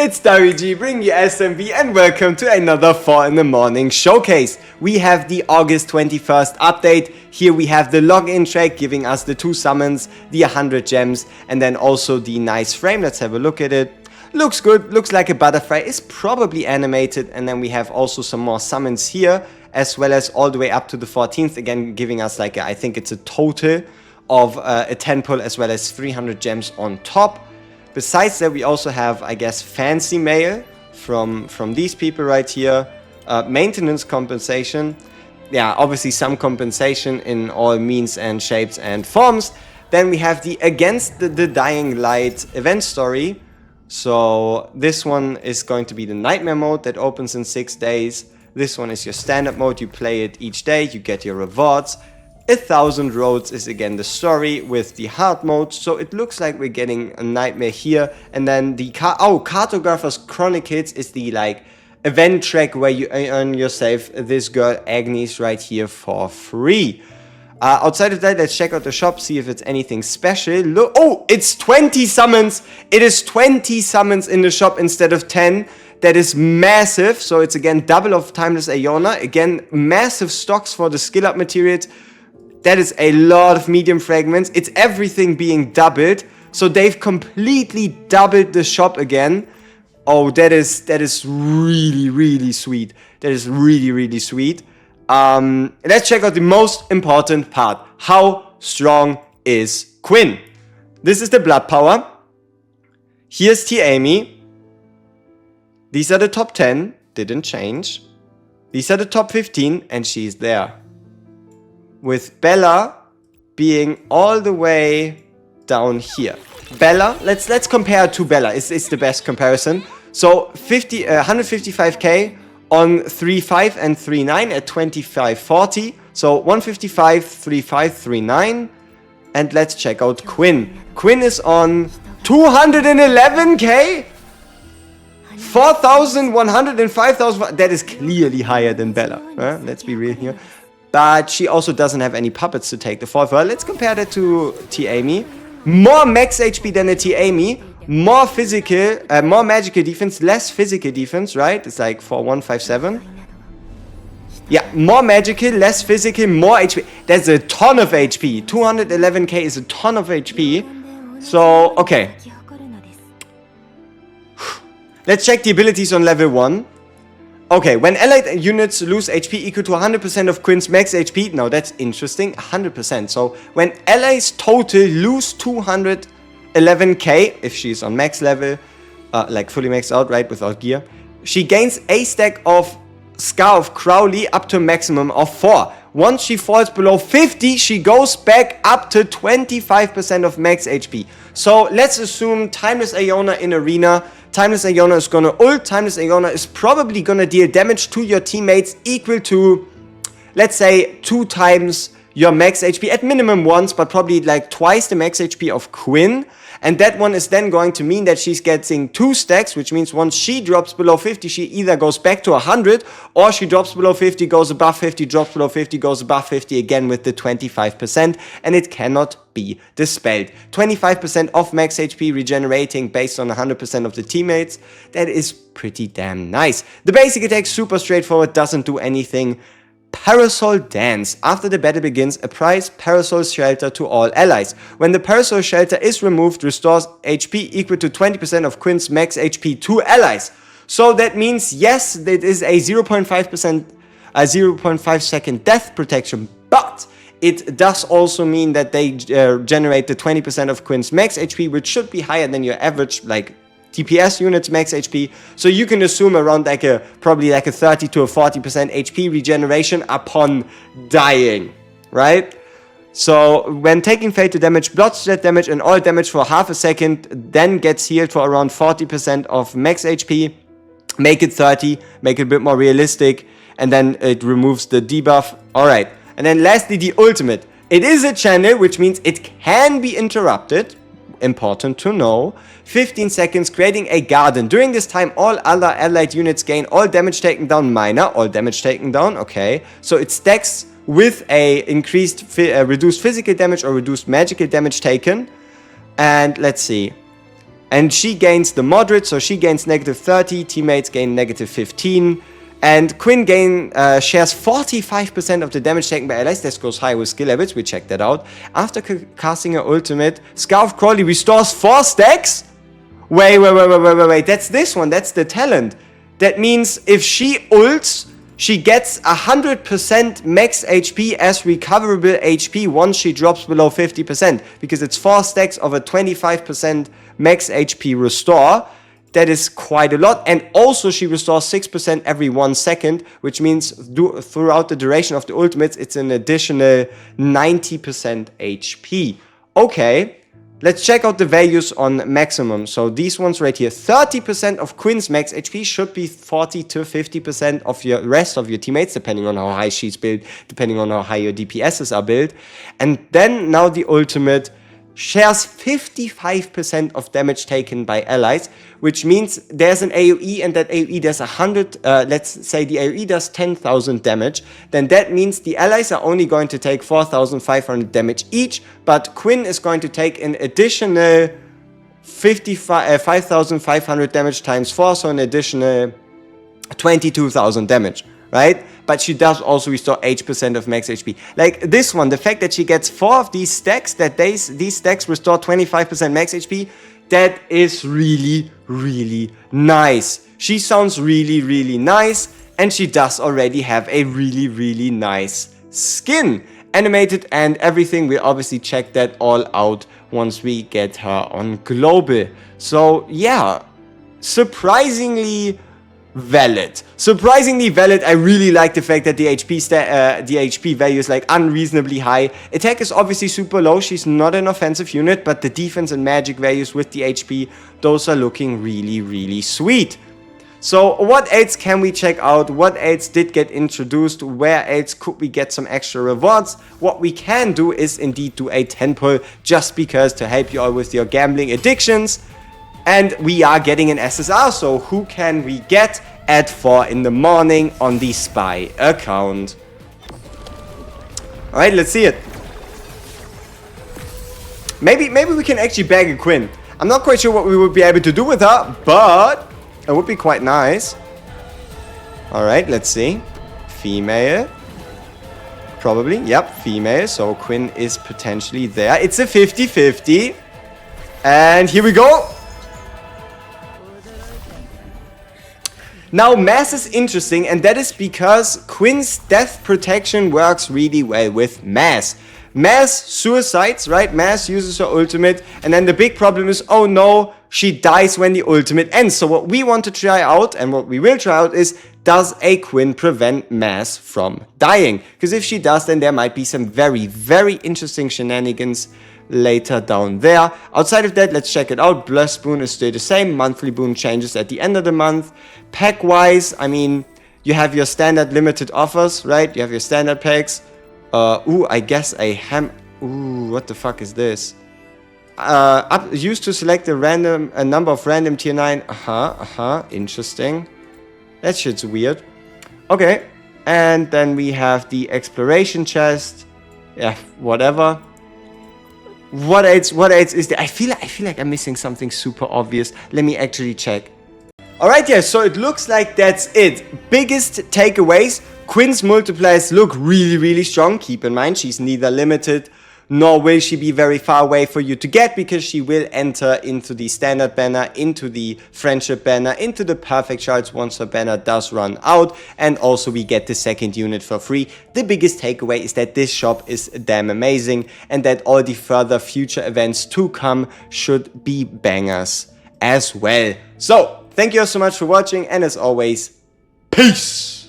It's WG, bring you SMB, and welcome to another 4 in the morning showcase. We have the August 21st update. Here we have the login track giving us the 2 summons, the 100 gems, and then also the nice frame. Let's have a look at it. Looks good, looks like a butterfly, is probably animated, and then we have also some more summons here, as well as all the way up to the 14th, again giving us like I think it's a total of a 10 pull as well as 300 gems on top. Besides that, we also have, I guess, fancy mail from these people right here. Maintenance compensation. Yeah, obviously some compensation in all means and shapes and forms. Then we have the Against the Dying Light event story. So this one is going to be the Nightmare mode that opens in 6 days. This one is your standard mode. You play it each day. You get your rewards. 1,000 Roads is again the story with the hard mode, so it looks like we're getting a Nightmare here. And then the Cartographer's Chronicles is the like event track where you earn yourself this girl Agnes right here for free. Outside of that, let's check out the shop, see if it's anything special. Look, oh, it's 20 summons. It is 20 summons in the shop instead of 10. That is massive. So it's again double of Timeless Aeona. Again, massive stocks for the skill up materials. That is a lot of medium fragments. It's everything being doubled. So they've completely doubled the shop again. Oh, that is really, really sweet. That is really, really sweet. Let's check out the most important part. How strong is Quinn? This is the blood power. Here's T. Amy. These are the top 10. Didn't change. These are the top 15. And she's there. With Bella being all the way down here. Bella, let's compare to Bella. It's the best comparison. So 155k on 3.5 and 3.9 at 25.40. So 155, 3.5, 3.9. And let's check out Quinn. Quinn is on 211k? 4,100 and 5,000. That is clearly higher than Bella. Let's be real here. But she also doesn't have any puppets to take the fall for her. Let's compare that to T. Amy. More max HP than a T. Amy. More physical, more magical defense, less physical defense, right? It's like 4157. Yeah, more magical, less physical, more HP. That's a ton of HP. 211k is a ton of HP. So, okay. Let's check the abilities on level 1. Okay, when allied units lose HP equal to 100% of Quinn's max HP, now that's interesting, 100%. So when allies total lose 211k, if she's on max level, like fully maxed out, right, without gear, she gains a stack of Scar of Crowley up to a maximum of 4. Once she falls below 50, she goes back up to 25% of max HP. So let's assume Timeless Aeona in Arena. Timeless Aeona is gonna ult. Timeless Aeona is probably gonna deal damage to your teammates equal to, let's say, 2 times your max HP. At minimum once, but probably like twice the max HP of Quinn. And that one is then going to mean that she's getting 2 stacks, which means once she drops below 50, she either goes back to 100, or she drops below 50, goes above 50, drops below 50, goes above 50 again with the 25%, and it cannot be dispelled. 25% of max HP regenerating based on 100% of the teammates. That is pretty damn nice. The basic attack, super straightforward, doesn't do anything. Parasol Dance. After the battle begins, apply Parasol Shelter to all allies. When the Parasol Shelter is removed, restores HP equal to 20% of Quinn's max HP to allies. So that means, yes, it is a 0.5 second death protection, but it does also mean that they generate the 20% of Quinn's max HP, which should be higher than your average, like, TPS units max HP, so you can assume around like probably like a 30 to a 40% HP regeneration upon dying, right? So when taking fatal damage, bloodshed damage and all damage for half a second, then gets healed for around 40% of max HP. Make it 30, make it a bit more realistic, and then it removes the debuff. Alright, and then lastly the ultimate. It is a channel, which means it can be interrupted. Important to know. 15 seconds, creating a garden. During this time, all other allied units gain all damage taken down minor. All damage taken down, okay. So it stacks with a reduced physical damage or reduced magical damage taken. And let's see. And she gains the moderate, so she gains -30, teammates gain -15. And Quinn shares 45% of the damage taken by allies. This goes high with skill levels, we checked that out. After casting her ultimate, Scarf Crawley restores 4 stacks? Wait, that's this one, that's the talent. That means if she ults, she gets 100% max HP as recoverable HP once she drops below 50%. Because it's 4 stacks of a 25% max HP restore. That is quite a lot. And also she restores 6% every 1 second. Which means throughout the duration of the ultimates, it's an additional 90% HP. Okay. Let's check out the values on maximum. So these ones right here, 30% of Quinn's max HP should be 40 to 50% of your rest of your teammates, depending on how high she's built, depending on how high your DPSs are built. And then now the ultimate shares 55% of damage taken by allies, which means there's an AoE and that AoE does 100, let's say the AoE does 10,000 damage, then that means the allies are only going to take 4,500 damage each, but Quinn is going to take an additional 5,500 damage times 4, so an additional 22,000 damage, right? But she does also restore 8% of max HP. Like this one, the fact that she gets 4 of these stacks, that these stacks restore 25% max HP, that is really, really nice. She sounds really, really nice, and she does already have a really, really nice skin. Animated and everything, we'll obviously check that all out once we get her on global. So yeah, surprisingly valid. I really like the fact that the HP value is like unreasonably high. Attack is obviously super low. She's not an offensive unit, but the defense and magic values with the HP, those are looking really, really sweet. So what else can we check out? What else did get introduced? Where else could we get some extra rewards? What we can do is indeed do a 10 pull, just because to help you all with your gambling addictions. And we are getting an SSR, so who can we get at 4 in the morning on the spy account? Alright, let's see it. Maybe we can actually bag a Quinn. I'm not quite sure what we would be able to do with her, but it would be quite nice. Alright, let's see. Female. Probably, yep, female, so Quinn is potentially there. It's a 50-50. And here we go. Now, Mass is interesting, and that is because Quinn's death protection works really well with Mass. Mass suicides, right? Mass uses her ultimate, and then the big problem is, oh no, she dies when the ultimate ends. So what we want to try out, and what we will try out, is does a Quinn prevent Mass from dying? Because if she does, then there might be some very, very interesting shenanigans later down there. Outside of that, let's check it out. Blessed boon is still the same. Monthly boon changes at the end of the month. Pack wise, I mean, you have your standard limited offers, right? You have your standard packs. I guess a what the fuck is this? Used to select a number of random tier 9. Interesting. That shit's weird. Okay. And then we have the exploration chest. Yeah, whatever. What else is there? I feel like I'm missing something super obvious. Let me actually check. Alright, yeah, so it looks like that's it. Biggest takeaways. Quinn's multipliers look really, really strong. Keep in mind, she's neither limited nor will she be very far away for you to get, because she will enter into the standard banner, into the friendship banner, into the perfect shards once her banner does run out, and also we get the second unit for free. The biggest takeaway is that this shop is damn amazing, and that all the further future events to come should be bangers as well. So, thank you all so much for watching, and as always, peace!